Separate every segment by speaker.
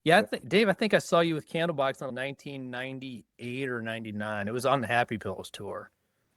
Speaker 1: Yeah, Dave, I think I saw you with Candlebox on 1998 or 99. It was on the Happy Pills tour.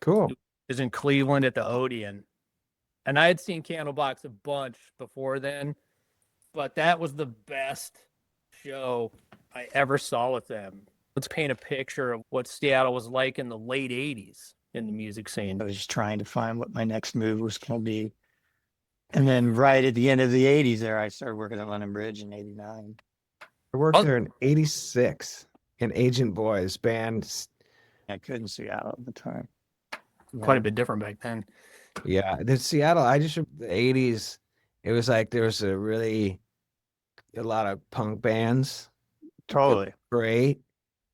Speaker 2: Cool.
Speaker 1: It was in Cleveland at the Odeon. And I had seen Candlebox a bunch before then, but that was the best show I ever saw with them. Let's paint a picture of what Seattle was like in the late 80s in the music
Speaker 3: I
Speaker 1: scene.
Speaker 3: was just trying to find what my next move was going to be. And then right at the end of the 80s there, I started working at London Bridge in 89.
Speaker 2: I worked
Speaker 1: Oh,
Speaker 2: there in 86 in Agent Boys band.
Speaker 3: I couldn't see out at the time.
Speaker 1: quite
Speaker 2: Yeah.
Speaker 1: a bit different back then.
Speaker 2: Yeah. The Seattle, the 80s, it was like there was a lot of punk bands.
Speaker 3: Totally.
Speaker 2: Great.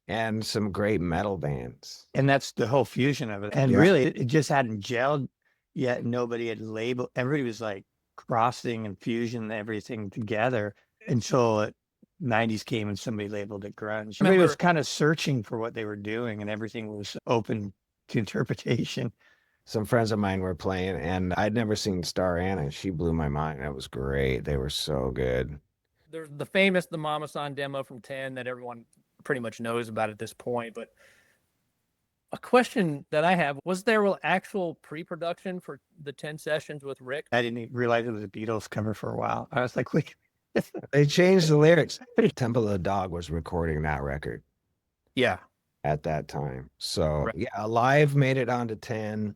Speaker 2: And some great metal bands.
Speaker 3: And that's the whole fusion of it. And
Speaker 2: Yeah.
Speaker 3: really, it just hadn't gelled yet. Nobody had labeled, everybody was like crossing and fusion everything together until 90s came and somebody labeled it grunge. Everybody was kind of searching for what they were doing and everything was open to interpretation.
Speaker 2: Some friends of mine were playing, and I'd never seen Star Anna. She blew my mind. That was great. They were so good.
Speaker 1: There's the famous The Mama San demo from 10 that everyone pretty much knows about at this point. But a question that I have, was there actual pre-production for the 10 sessions with Rick?
Speaker 3: I didn't even realize it was a Beatles cover for a while. I was like, wait.
Speaker 2: They changed the lyrics. Temple of the Dog was recording that record.
Speaker 1: Yeah.
Speaker 2: At that time. So yeah, Live made it onto 10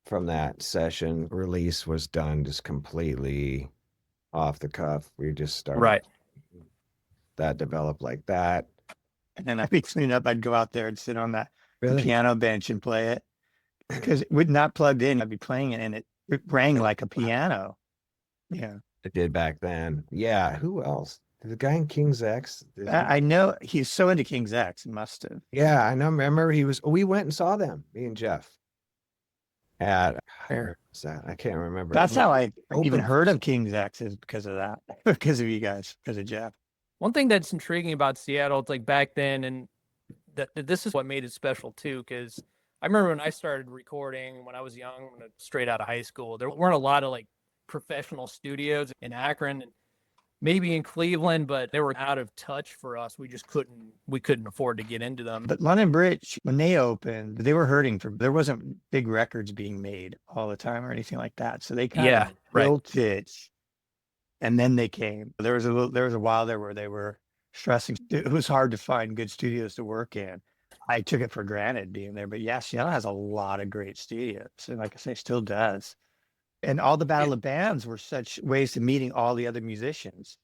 Speaker 2: from that session. Release was done just completely off the cuff. We just started. That developed like that.
Speaker 3: And then I'd be cleaning up. I'd go out there and sit on that piano bench and play it because it would not plugged in. I'd be playing it and it rang like a piano. Yeah.
Speaker 2: It did back then. Yeah. Who else? The guy in King's X.
Speaker 3: I know he's so into King's X. It must have.
Speaker 2: Yeah, I know. Remember, we went and saw them, me and Jeff. Where was that? I can't remember.
Speaker 3: That's how I even heard of King's X, is because of that, because of you guys, because of Jeff.
Speaker 1: One thing that's intriguing about Seattle, it's like back then, and this is what made it special too, because I remember when I started recording when I was young, straight out of high school, there weren't a lot of like professional studios in Akron and maybe in Cleveland, but they were out of touch for us. We just couldn't afford to get into them.
Speaker 3: But London Bridge, when they opened, they were hurting there wasn't big records being made all the time or anything like that. So they kind of built it. And then they came. There was a while there where they were stressing. It was hard to find good studios to work in. I took it for granted being there, but yeah, Seattle has a lot of great studios. And like I say, still does. And all the Battle of Bands were such ways of meeting all the other musicians.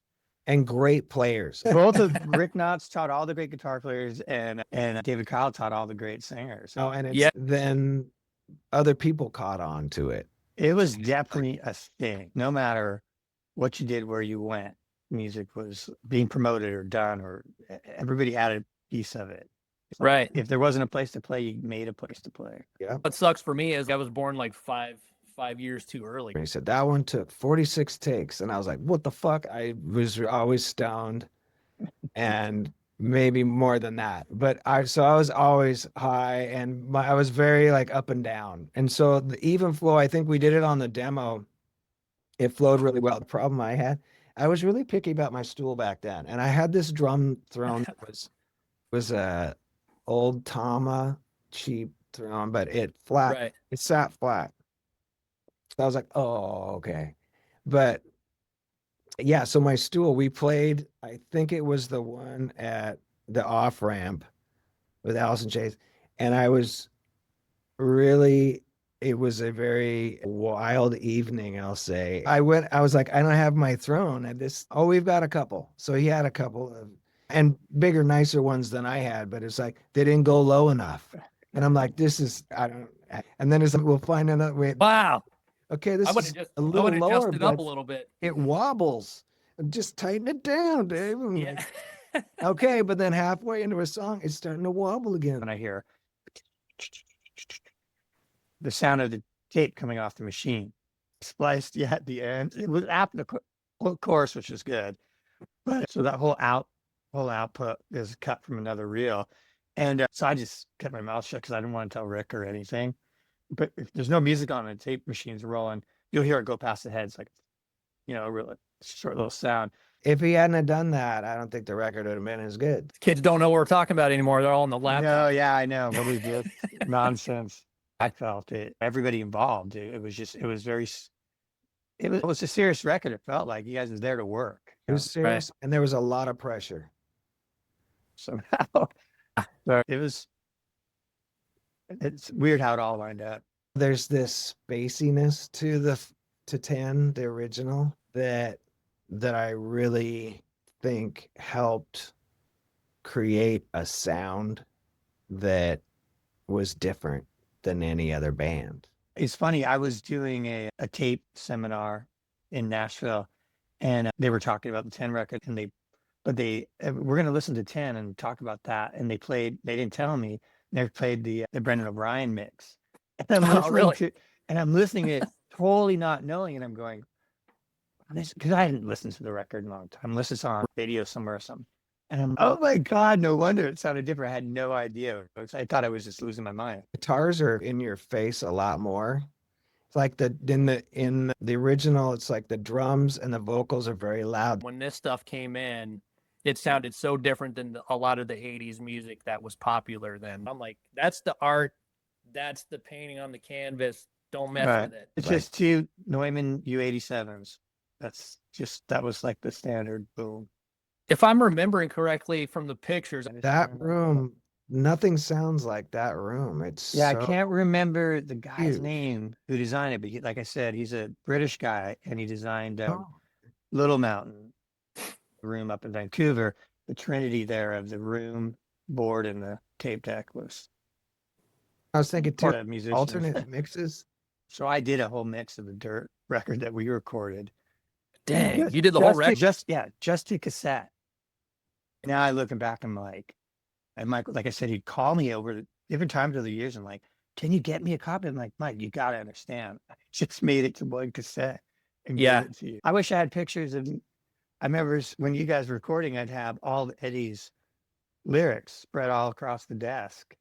Speaker 2: And great players.
Speaker 3: Both of Rick Knotts taught all the great guitar players and David Kyle taught all the great singers.
Speaker 2: Oh, and then other people caught on to it.
Speaker 3: It was definitely a thing. No matter what you did, where you went, music was being promoted or done, or everybody had a piece of it.
Speaker 1: Right.
Speaker 3: If there wasn't a place to play, you made a place to play.
Speaker 2: Yeah.
Speaker 1: What sucks for me is I was born like five years too early.
Speaker 2: He said that one took 46 takes, and I was like, "What the fuck?" I was always stoned, and maybe more than that. But I was always high, and I was very like up and down. And so the even flow, I think we did it on the demo. It flowed really well. The problem I was really picky about my stool back then, and I had this drum throne that was a old Tama cheap throne, but it sat flat. So I was like, oh, okay. But yeah, so my stool, we played, I think it was the one at the off ramp with Allison Chase. And it was a very wild evening, I'll say. I was like, I don't have my throne at this. Oh, we've got a couple. So he had a couple and bigger, nicer ones than I had, but it's like, they didn't go low enough. And I'm like, and then it's like, we'll find another way.
Speaker 1: Wow.
Speaker 2: Okay, this is a little lower,
Speaker 1: adjusted up a little bit.
Speaker 2: It wobbles. Just tighten it down, Dave.
Speaker 1: Yeah.
Speaker 2: Okay, but then halfway into a song, it's starting to wobble again.
Speaker 3: And I hear the sound of the tape coming off the machine, spliced at the end. It was after the chorus, which is good. But so that whole output is cut from another reel, and so I just kept my mouth shut because I didn't want to tell Rick or anything. But if there's no music on and the tape machine's rolling, you'll hear it go past the head. It's like, a real short little sound.
Speaker 2: If he hadn't have done that, I don't think the record would have been as good.
Speaker 1: Kids don't know what we're talking about anymore. They're all on the laptop.
Speaker 3: No, yeah, I know. What is this nonsense? I felt it. Everybody involved. It was a serious record. It felt like you guys was there to work.
Speaker 2: It was serious, and there was a lot of pressure.
Speaker 3: Somehow. So it's weird how it all lined up.
Speaker 2: There's this spaciness to 10, the original, that I really think helped create a sound that was different than any other band.
Speaker 3: It's funny. I was doing a tape seminar in Nashville, and they were talking about the 10 record, and we're going to listen to 10 and talk about that. And they didn't tell me, they played the Brendan O'Brien mix. And I'm listening to it totally not knowing, and I'm going, because I hadn't listened to the record in a long time. Unless it's on video somewhere or something. And I'm, oh my God, no wonder it sounded different. I had no idea. I thought I was just losing my mind.
Speaker 2: Guitars are in your face a lot more. It's like in the original, it's like the drums and the vocals are very loud.
Speaker 1: When this stuff came in, it sounded so different than a lot of the 80s music that was popular then. I'm like, that's the art. That's the painting on the canvas. Don't mess with it.
Speaker 3: It's just two Neumann U87s. That was like the standard boom.
Speaker 1: If I'm remembering correctly from the pictures,
Speaker 2: that room, nothing sounds like that room.
Speaker 3: I can't remember the guy's name who designed it, but like I said, he's a British guy, and he designed Little Mountain room up in Vancouver. The trinity there of the room, board, and the tape deck was.
Speaker 2: I was thinking
Speaker 3: part
Speaker 2: too,
Speaker 3: of musicians.
Speaker 2: alternate mixes.
Speaker 3: So I did a whole mix of the Dirt record that we recorded.
Speaker 1: Dang, you did the whole record?
Speaker 3: Just to cassette. Now I looking back, I'm like, and Mike, like I said, he'd call me over different times of the years and like, can you get me a copy? I'm like, Mike, you got to understand. I just made it to one cassette and gave it to you. I wish I had pictures of, I remember when you guys were recording, I'd have all Eddie's lyrics spread all across the desk.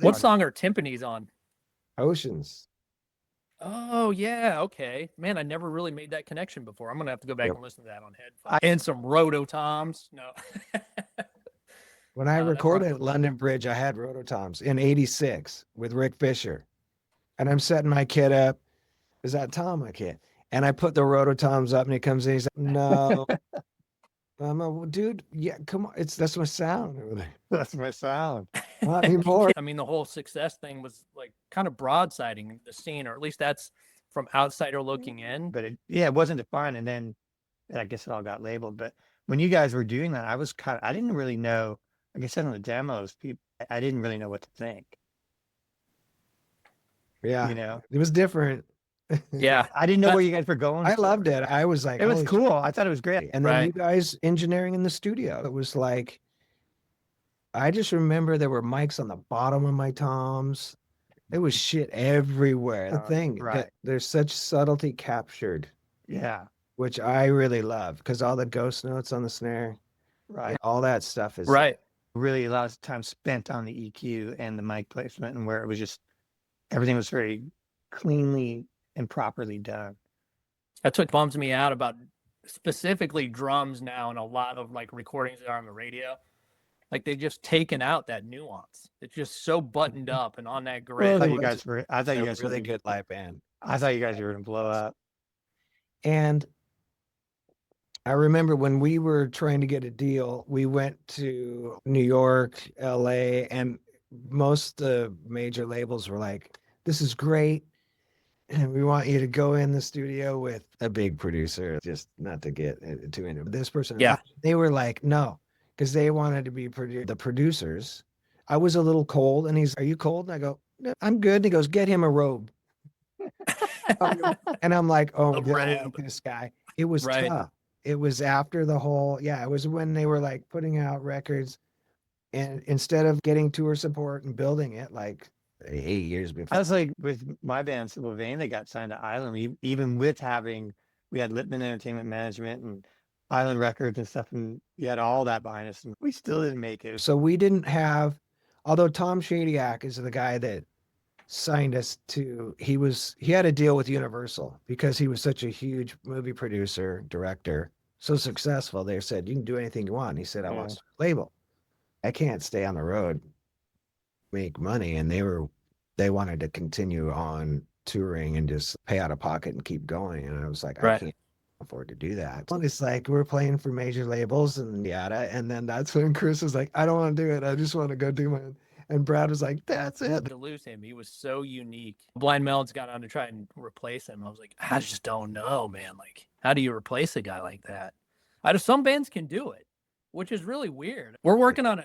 Speaker 1: What song are timpanis on?
Speaker 2: Oceans.
Speaker 1: Oh, yeah. Okay. Man, I never really made that connection before. I'm going to have to go back and listen to that on headphones. And some rototoms. No.
Speaker 2: When I recorded at London Bridge, I had rototoms in '86 with Rick Fisher. And I'm setting my kit up. Is that Tom, my kid? And I put the rototoms up, and he comes in. He's like, no. I'm like, dude, yeah, come on. That's my sound.
Speaker 3: That's my sound.
Speaker 2: Not anymore.
Speaker 1: I mean, the whole success thing was like kind of broadsiding the scene, or at least that's from outsider looking in.
Speaker 3: But it wasn't defined. And then I guess it all got labeled. But when you guys were doing that, I didn't really know, like I said on the demos, I didn't really know what to think.
Speaker 2: Yeah. It was different.
Speaker 1: Yeah.
Speaker 3: I didn't know where you guys were going.
Speaker 2: I loved it. I was like,
Speaker 3: it was cool. I thought it was great.
Speaker 2: And then you guys engineering in the studio. It was like, I just remember there were mics on the bottom of my toms. There was shit everywhere. The thing that there's such subtlety captured.
Speaker 3: Yeah.
Speaker 2: Which I really love, because all the ghost notes on the snare.
Speaker 3: Right.
Speaker 2: All that stuff is
Speaker 3: really a lot of time spent on the EQ and the mic placement, and where it was just everything was very cleanly and properly done.
Speaker 1: That's what bums me out about specifically drums now, and a lot of like recordings that are on the radio. Like they've just taken out that nuance. It's just so buttoned up and on that grid.
Speaker 3: I thought you guys were
Speaker 2: really good live band.
Speaker 3: I thought you guys were going to blow up.
Speaker 2: And I remember when we were trying to get a deal, we went to New York, LA, and most major labels were like, this is great. And we want you to go in the studio with a big producer, just not to get too into this person.
Speaker 1: Yeah.
Speaker 2: They were like, no, because they wanted to be the producers. I was a little cold, and he's, are you cold? And I go, no, I'm good. And he goes, get him a robe. And I'm like, oh, this guy. It was tough. It was after the whole, it was when they were like putting out records, and instead of getting tour support and building it, like 8 years before.
Speaker 3: I was like, with my band, Civil Vein, they got signed to Island, even with we had Lippman Entertainment Management and Island Records and stuff, and we had all that behind us, and we still didn't make it.
Speaker 2: So we didn't have, although Tom Shadyac is the guy that signed us to, he had a deal with Universal because he was such a huge movie producer, director. so successful. They said, you can do anything you want. And he said, I want to start a label. I can't stay on the road, make money. And they wanted to continue on touring and just pay out of pocket and keep going. And I was like, I can't afford to do that. And it's like, we're playing for major labels and yada. And then that's when Chris was like, I don't want to do it. I just want to go do my own. And Brad was like, that's it.
Speaker 1: To lose him, he was so unique. Blind Melon's got on to try and replace him. I was like, I just don't know, man. Like, how do you replace a guy like that? Some bands can do it, which is really weird. We're working on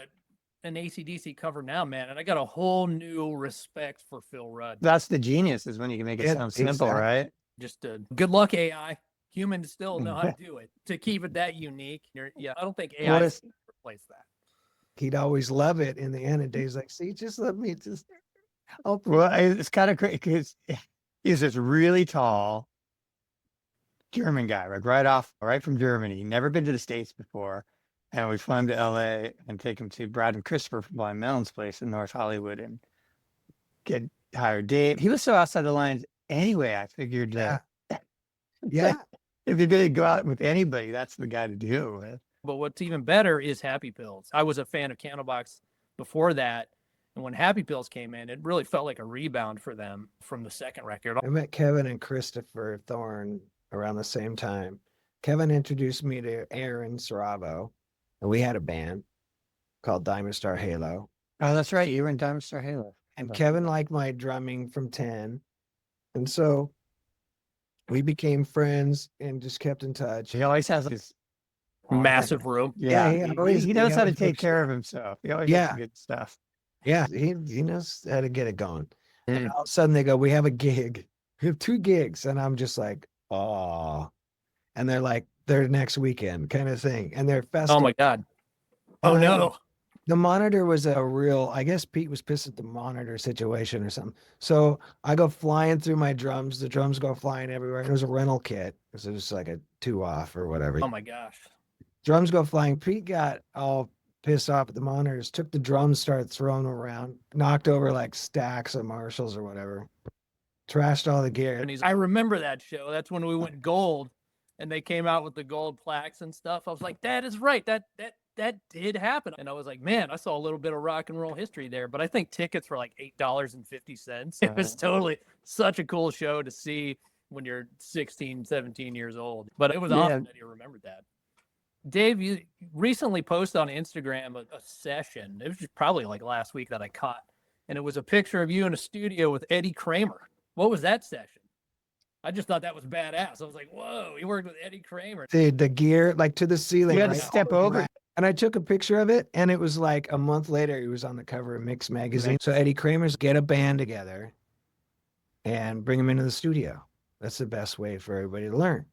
Speaker 1: an AC/DC cover now, man, and I got a whole new respect for Phil Rudd.
Speaker 3: That's the genius, is when you can make it sound simple, right?
Speaker 1: Just good luck, AI. Humans still know how to do it. To keep it that unique, I don't think AI can replace that.
Speaker 2: He'd always love it in the end. And Dave's like, see, just let me just.
Speaker 3: Oh, well, it's kind of crazy because he's this really tall German guy, like right from Germany. Never been to the States before. And we fly him to LA and take him to Brad and Christopher from Blind Melon's place in North Hollywood and get hired Dave. He was so outside the lines anyway. I figured that if you're going to go out with anybody, that's the guy to deal with.
Speaker 1: But what's even better is Happy Pills. I was a fan of Candlebox before that. And when Happy Pills came in, it really felt like a rebound for them from the second record.
Speaker 2: I met Kevin and Christopher Thorne around the same time. Kevin introduced me to Aaron Saravo, and we had a band called Diamond Star Halo.
Speaker 3: Oh, that's right. You were in Diamond Star Halo.
Speaker 2: And Kevin liked my drumming from 10. And so we became friends and just kept in touch.
Speaker 3: He always has this
Speaker 1: massive room.
Speaker 3: Yeah, he knows how to take care of himself. He always has good stuff.
Speaker 2: Yeah, he knows how to get it going. And all of a sudden they go, we have a gig. We have 2 gigs. And I'm just like, oh. And they're like, they're next weekend kind of thing. And they're festive.
Speaker 1: Oh my God. Oh no.
Speaker 2: The Monitor was a real, I guess Pete was pissed at the Monitor situation or something. So I go flying through my drums. The drums go flying everywhere. And it was a rental kit. So it was like a 2-off or whatever.
Speaker 1: Oh my gosh.
Speaker 2: Drums go flying. Pete got all pissed off at the Monitors, took the drums, started throwing them around, knocked over like stacks of Marshalls or whatever, trashed all the gear.
Speaker 1: And I remember that show. That's when we went gold and they came out with the gold plaques and stuff. I was like, that is right. That did happen. And I was like, man, I saw a little bit of rock and roll history there. But I think tickets were like $8.50. It was totally such a cool show to see when you're 16, 17 years old. But it was awesome that you remembered that. Dave, you recently posted on Instagram a session. It was just probably like last week that I caught. And it was a picture of you in a studio with Eddie Kramer. What was that session? I just thought that was badass. I was like, whoa, you worked with Eddie Kramer.
Speaker 2: The gear, like to the ceiling.
Speaker 3: You had to step over.
Speaker 2: And I took a picture of it, and it was like a month later, he was on the cover of Mix magazine. So Eddie Kramer's get a band together and bring them into the studio. That's the best way for everybody to learn.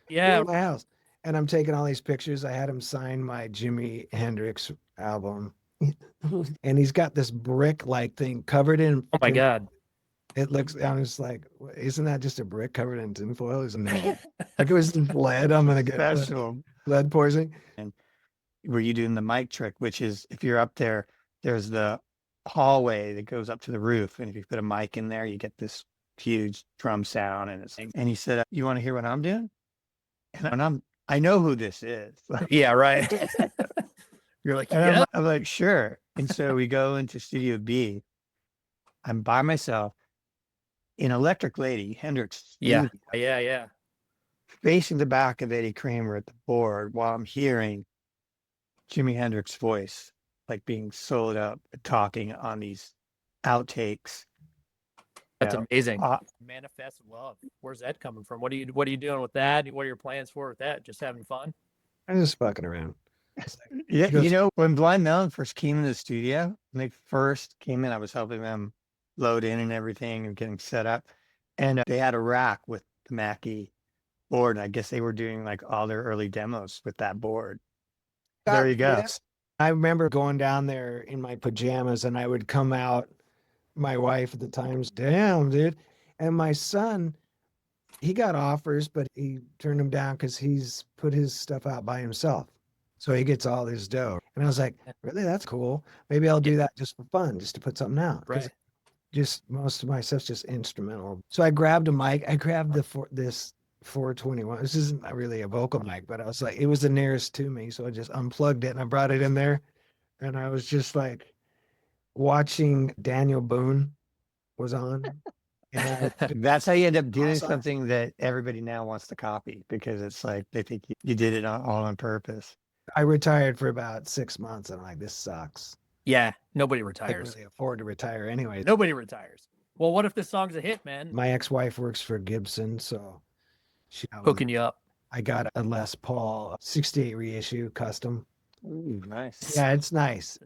Speaker 1: Yeah.
Speaker 2: In my house. And I'm taking all these pictures. I had him sign my Jimi Hendrix album. And he's got this brick-like thing covered in.
Speaker 1: Oh, my God.
Speaker 2: It looks, I'm just like, isn't that just a brick covered in tinfoil? Isn't it? Like it was lead. I'm going to get lead poisoning.
Speaker 3: And were you doing the mic trick, which is if you're up there, there's the hallway that goes up to the roof. And if you put a mic in there, you get this huge drum sound. And he said, you want to hear what I'm doing? And I know who this is.
Speaker 1: Yeah, right. You're like, yeah.
Speaker 3: I'm like, sure. And so we go into Studio B. I'm by myself in Electric Lady, Hendrix.
Speaker 1: Yeah.
Speaker 3: Facing the back of Eddie Kramer at the board while I'm hearing Jimi Hendrix's voice, like being soloed up, talking on these outtakes.
Speaker 1: That's amazing. Manifest Love. Where's that coming from? What are you doing with that? What are your plans for with that? Just having fun?
Speaker 2: I'm just fucking around.
Speaker 3: Yeah, you know, when Blind Melon first came in the studio, when they first came in, I was helping them load in and everything and getting set up. And they had a rack with the Mackie board. And I guess they were doing like all their early demos with that board. There you go.
Speaker 2: Yes. I remember going down there in my pajamas and I would come out. My wife at the time's, damn, dude. And my son, he got offers, but he turned them down because he's put his stuff out by himself. So he gets all this dough. And I was like, really? That's cool. Maybe I'll do that just for fun, just to put something out.
Speaker 1: Right.
Speaker 2: Just most of my stuff's just instrumental. So I grabbed a mic. I grabbed this 421. This isn't really a vocal mic, but I was like, it was the nearest to me. So I just unplugged it and I brought it in there. And I was just like watching Daniel Boone was on. And
Speaker 3: That's how you end up doing
Speaker 2: Awesome.
Speaker 3: something that everybody now wants to copy, because it's like they think you did it all on purpose.
Speaker 2: I retired for about 6 months and I'm like, this sucks.
Speaker 1: Yeah, nobody
Speaker 2: I can't
Speaker 1: retires.
Speaker 2: really afford to retire anyway.
Speaker 1: Nobody retires. Well, what if this song's a hit, man?
Speaker 2: My ex-wife works for Gibson, so she
Speaker 1: Hooking you up.
Speaker 2: I got a Les Paul 68 reissue custom.
Speaker 3: Ooh, nice.
Speaker 2: Yeah, it's nice.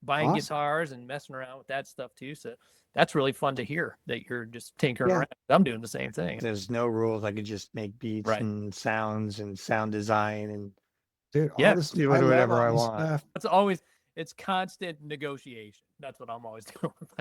Speaker 1: Buying
Speaker 2: Awesome.
Speaker 1: guitars and messing around with that stuff too. So that's really fun to hear that you're just tinkering
Speaker 2: Yeah.
Speaker 1: around. I'm doing the same thing.
Speaker 3: There's no rules. I could just make beats
Speaker 1: Right.
Speaker 3: and sounds and sound design and
Speaker 2: Dude, all
Speaker 1: Yeah,
Speaker 2: this
Speaker 3: do
Speaker 2: I love
Speaker 3: whatever
Speaker 2: all
Speaker 3: I
Speaker 2: this
Speaker 3: want.
Speaker 2: stuff.
Speaker 1: It's always, it's constant negotiation. That's what I'm always doing with